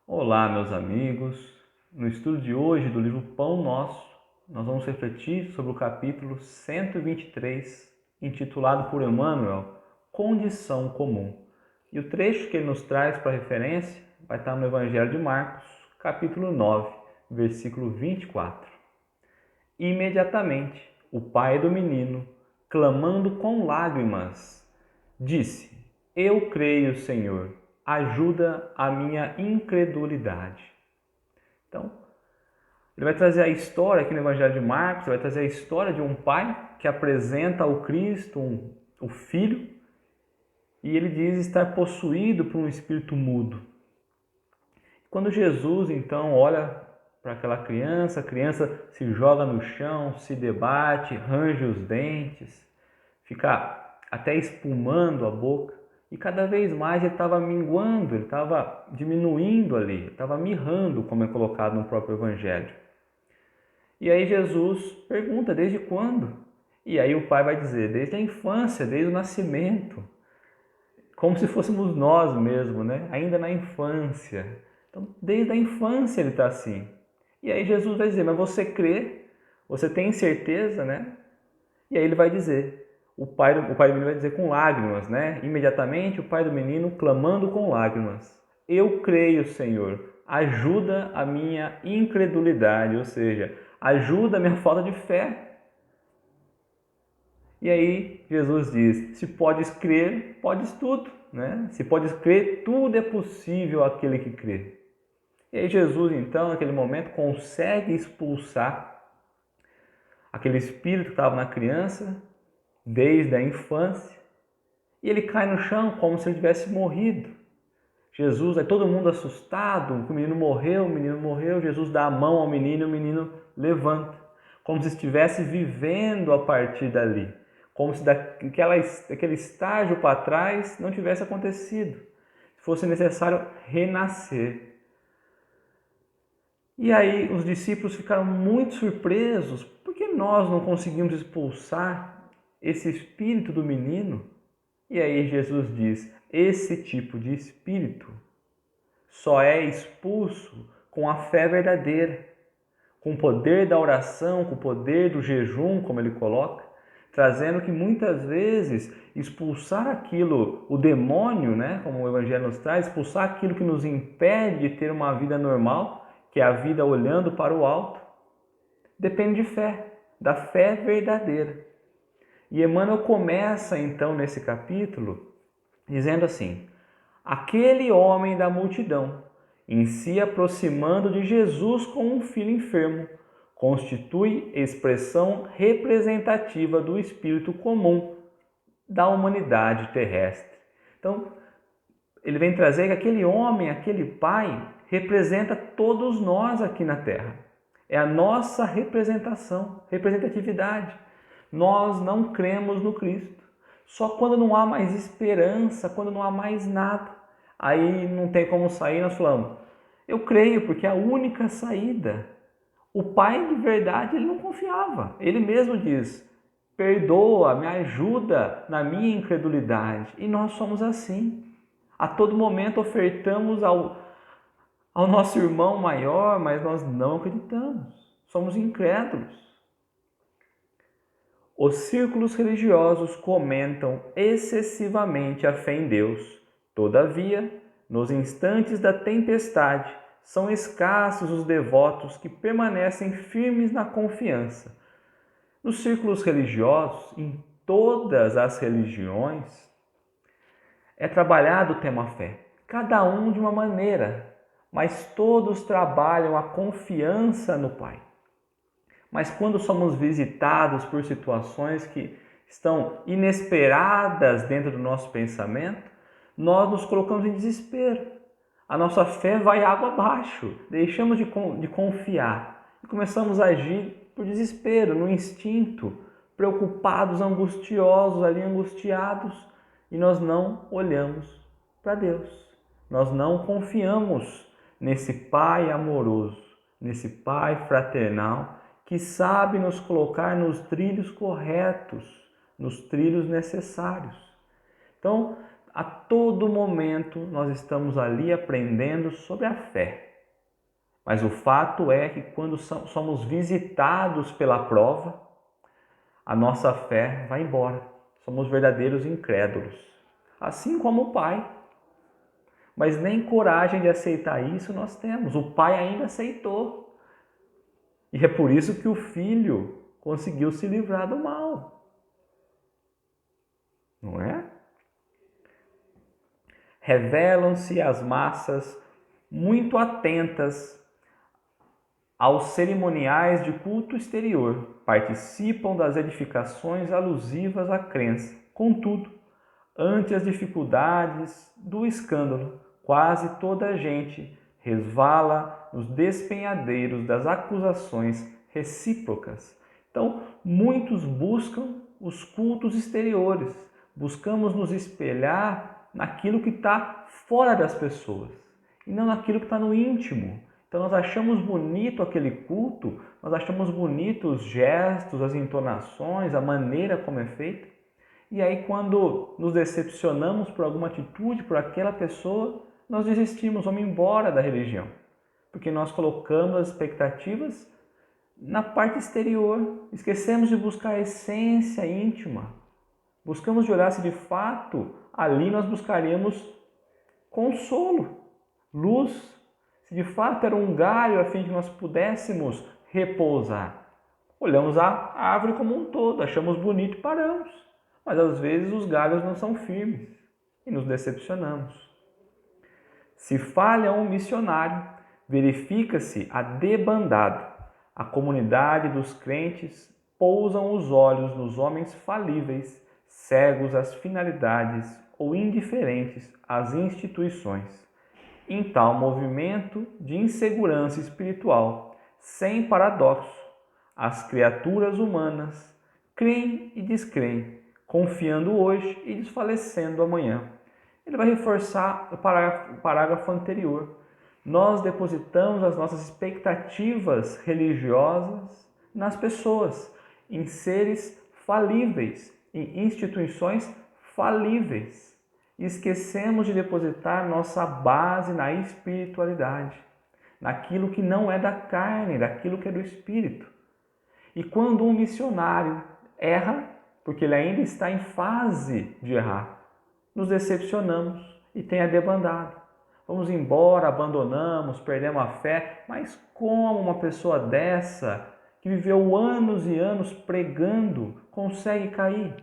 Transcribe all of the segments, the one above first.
Olá, meus amigos. No estudo de hoje do livro Pão Nosso, nós vamos refletir sobre o capítulo 123, intitulado por Emmanuel, Condição Comum. E o trecho que ele nos traz para referência vai estar no Evangelho de Marcos, capítulo 9, versículo 24. Imediatamente, o pai do menino, clamando com lágrimas, disse: Eu creio, Senhor, ajuda a minha incredulidade. Então, ele vai trazer a história aqui no Evangelho de Marcos, vai trazer a história de um pai que apresenta ao Cristo o filho, e ele diz estar possuído por um espírito mudo. Quando Jesus então olha para aquela criança, a criança se joga no chão, se debate, range os dentes, fica até espumando a boca, e cada vez mais ele estava minguando, ele estava diminuindo ali, estava mirrando, como é colocado no próprio Evangelho. E aí Jesus pergunta: desde quando? E aí o pai vai dizer: desde a infância, desde o nascimento. Como se fôssemos nós mesmos, né? Ainda na infância. Então, desde a infância ele está assim. E aí Jesus vai dizer: mas você crê? Você tem certeza, né? E aí ele vai dizer, o pai do menino vai dizer com lágrimas, né? Imediatamente o pai do menino clamando com lágrimas: Eu creio, Senhor, ajuda a minha incredulidade, ou seja, ajuda a minha falta de fé. E aí Jesus diz: se podes crer, podes tudo, né? Se podes crer, tudo é possível àquele que crê. E aí Jesus então, naquele momento, consegue expulsar aquele espírito que estava na criança desde a infância, e ele cai no chão como se ele tivesse morrido. Jesus, aí todo mundo assustado, que o menino morreu, Jesus dá a mão ao menino e o menino levanta, como se estivesse vivendo a partir dali, como se daquele estágio para trás não tivesse acontecido, fosse necessário renascer. E aí os discípulos ficaram muito surpresos, porque nós não conseguimos expulsar esse espírito do menino? E aí Jesus diz: esse tipo de espírito só é expulso com a fé verdadeira, com o poder da oração, com o poder do jejum, como ele coloca, trazendo que muitas vezes expulsar aquilo, o demônio, né, como o Evangelho nos traz, expulsar aquilo que nos impede de ter uma vida normal, que é a vida olhando para o alto, depende de fé, da fé verdadeira. E Emmanuel começa então nesse capítulo dizendo assim: aquele homem da multidão, em se aproximando de Jesus com um filho enfermo, constitui expressão representativa do espírito comum da humanidade terrestre. Então, ele vem trazer que aquele homem, aquele pai, representa todos nós aqui na Terra. É a nossa representação, representatividade. Nós não cremos no Cristo. Só quando não há mais esperança, quando não há mais nada, aí não tem como sair, nós falamos: eu creio porque é a única saída. O pai de verdade, ele não confiava. Ele mesmo diz: perdoa, me ajuda na minha incredulidade. E nós somos assim. A todo momento ofertamos ao nosso irmão maior, mas nós não acreditamos. Somos incrédulos. Os círculos religiosos comentam excessivamente a fé em Deus. Todavia, nos instantes da tempestade, são escassos os devotos que permanecem firmes na confiança. Nos círculos religiosos, em todas as religiões, é trabalhado o tema fé, cada um de uma maneira, mas todos trabalham a confiança no Pai. Mas quando somos visitados por situações que estão inesperadas dentro do nosso pensamento, nós nos colocamos em desespero. A nossa fé vai água abaixo, deixamos de confiar e começamos a agir por desespero, no instinto, preocupados, angustiosos, ali angustiados, e nós não olhamos para Deus. Nós não confiamos nesse Pai amoroso, nesse Pai fraternal, que sabe nos colocar nos trilhos corretos, nos trilhos necessários. Então, A todo momento nós estamos ali aprendendo sobre a fé. Mas o fato é que quando somos visitados pela prova, a nossa fé vai embora. Somos verdadeiros incrédulos, assim como o pai. Mas nem coragem de aceitar isso nós temos. O pai ainda aceitou. E é por isso que o filho conseguiu se livrar do mal. Não é? Revelam-se as massas muito atentas aos cerimoniais de culto exterior, participam das edificações alusivas à crença. Contudo, ante as dificuldades do escândalo, quase toda a gente resvala nos despenhadeiros das acusações recíprocas. Então, muitos buscam os cultos exteriores, buscamos nos espelhar naquilo que está fora das pessoas e não naquilo que está no íntimo. Então nós achamos bonito aquele culto, nós achamos bonito os gestos, as entonações, a maneira como é feita. E aí quando nos decepcionamos por alguma atitude, por aquela pessoa, nós desistimos, vamos embora da religião. Porque nós colocamos as expectativas na parte exterior, esquecemos de buscar a essência íntima. Buscamos de olhar se de fato ali nós buscaríamos consolo, luz, se de fato era um galho a fim de nós pudéssemos repousar. Olhamos a árvore como um todo, achamos bonito e paramos. Mas às vezes os galhos não são firmes e nos decepcionamos. Se falha um missionário, verifica-se a debandada. A comunidade dos crentes pousam os olhos nos homens falíveis, cegos às finalidades ou indiferentes às instituições. Em tal movimento de insegurança espiritual, sem paradoxo, as criaturas humanas creem e descreem, confiando hoje e desfalecendo amanhã. Ele vai reforçar o parágrafo anterior. Nós depositamos as nossas expectativas religiosas nas pessoas, em seres falíveis, em instituições falíveis. E esquecemos de depositar nossa base na espiritualidade, naquilo que não é da carne, daquilo que é do espírito. E quando um missionário erra, porque ele ainda está em fase de errar, nos decepcionamos e tem a debandada. Vamos embora, abandonamos, perdemos a fé, mas como uma pessoa dessa, que viveu anos e anos pregando, consegue cair?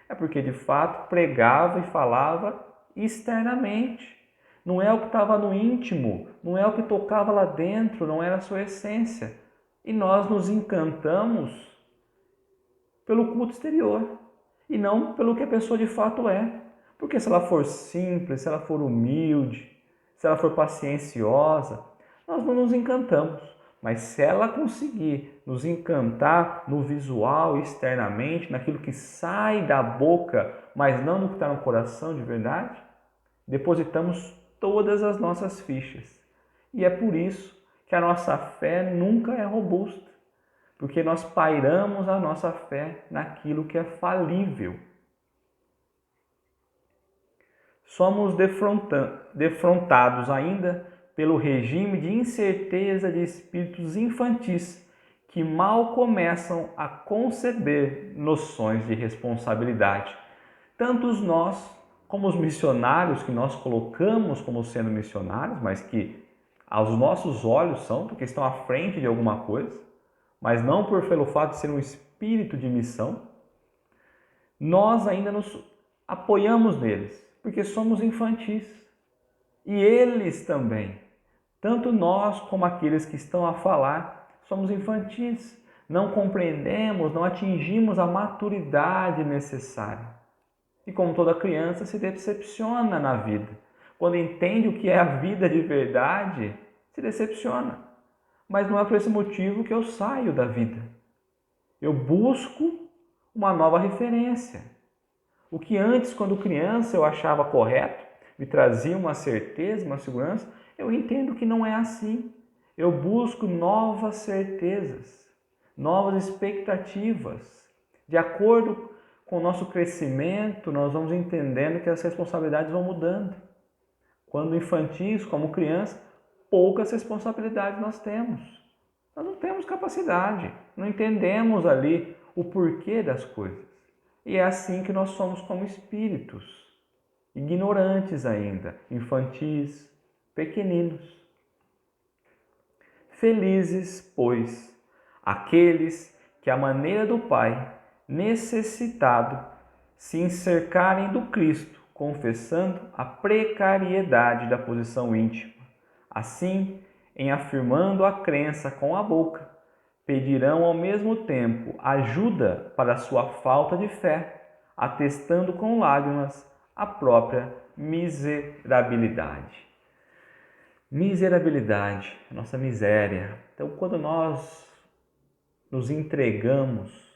É porque de fato pregava e falava externamente. Não é o que estava no íntimo, não é o que tocava lá dentro, não era a sua essência. E nós nos encantamos pelo culto exterior e não pelo que a pessoa de fato é. Porque se ela for simples, se ela for humilde, se ela for pacienciosa, nós não nos encantamos. Mas se ela conseguir nos encantar no visual, externamente, naquilo que sai da boca, mas não no que está no coração de verdade, depositamos todas as nossas fichas. E é por isso que a nossa fé nunca é robusta, porque nós pairamos a nossa fé naquilo que é falível. Somos defrontados ainda pelo regime de incerteza de espíritos infantis que mal começam a conceber noções de responsabilidade. Tanto nós como os missionários que nós colocamos como sendo missionários, mas que aos nossos olhos são, porque estão à frente de alguma coisa, mas não pelo fato de ser um espírito de missão, nós ainda nos apoiamos neles, porque somos infantis. E eles também, tanto nós como aqueles que estão a falar, somos infantis. Não compreendemos, não atingimos a maturidade necessária. E como toda criança se decepciona na vida. Quando entende o que é a vida de verdade, se decepciona. Mas não é por esse motivo que eu saio da vida. Eu busco uma nova referência. O que antes, quando criança, eu achava correto, me trazia uma certeza, uma segurança, eu entendo que não é assim. Eu busco novas certezas, novas expectativas, de acordo com o nosso crescimento, nós vamos entendendo que as responsabilidades vão mudando. Quando infantis, como criança, poucas responsabilidades nós temos. Nós não temos capacidade, não entendemos ali o porquê das coisas. E é assim que nós somos como espíritos, ignorantes ainda, infantis, pequeninos. Felizes, pois, aqueles que, à maneira do Pai, necessitado, se encercarem do Cristo, confessando a precariedade da posição íntima. Assim, em afirmando a crença com a boca, pedirão ao mesmo tempo ajuda para a sua falta de fé, atestando com lágrimas a própria miserabilidade. Miserabilidade, nossa miséria. Então, quando nós nos entregamos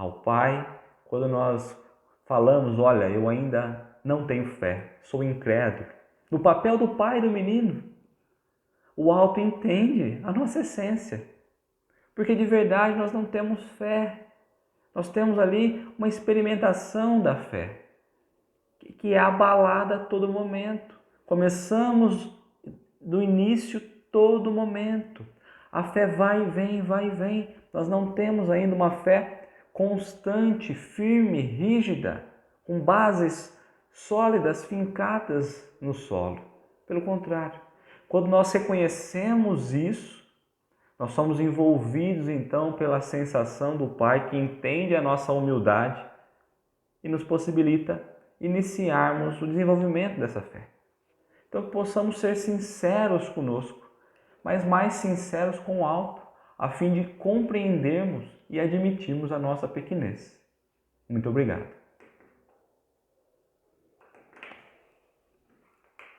ao Pai, quando nós falamos, olha, eu ainda não tenho fé, sou incrédulo, no papel do pai e do menino, o alto entende a nossa essência, porque de verdade nós não temos fé, nós temos ali uma experimentação da fé, que é abalada a todo momento. Começamos do início todo momento. A fé vai e vem, vai e vem. Nós não temos ainda uma fé constante, firme, rígida, com bases sólidas, fincadas no solo. Pelo contrário, quando nós reconhecemos isso, nós somos envolvidos então pela sensação do Pai que entende a nossa humildade e nos possibilita iniciarmos o desenvolvimento dessa fé. Então, que possamos ser sinceros conosco, mas mais sinceros com o alto, a fim de compreendermos e admitirmos a nossa pequenez. Muito obrigado.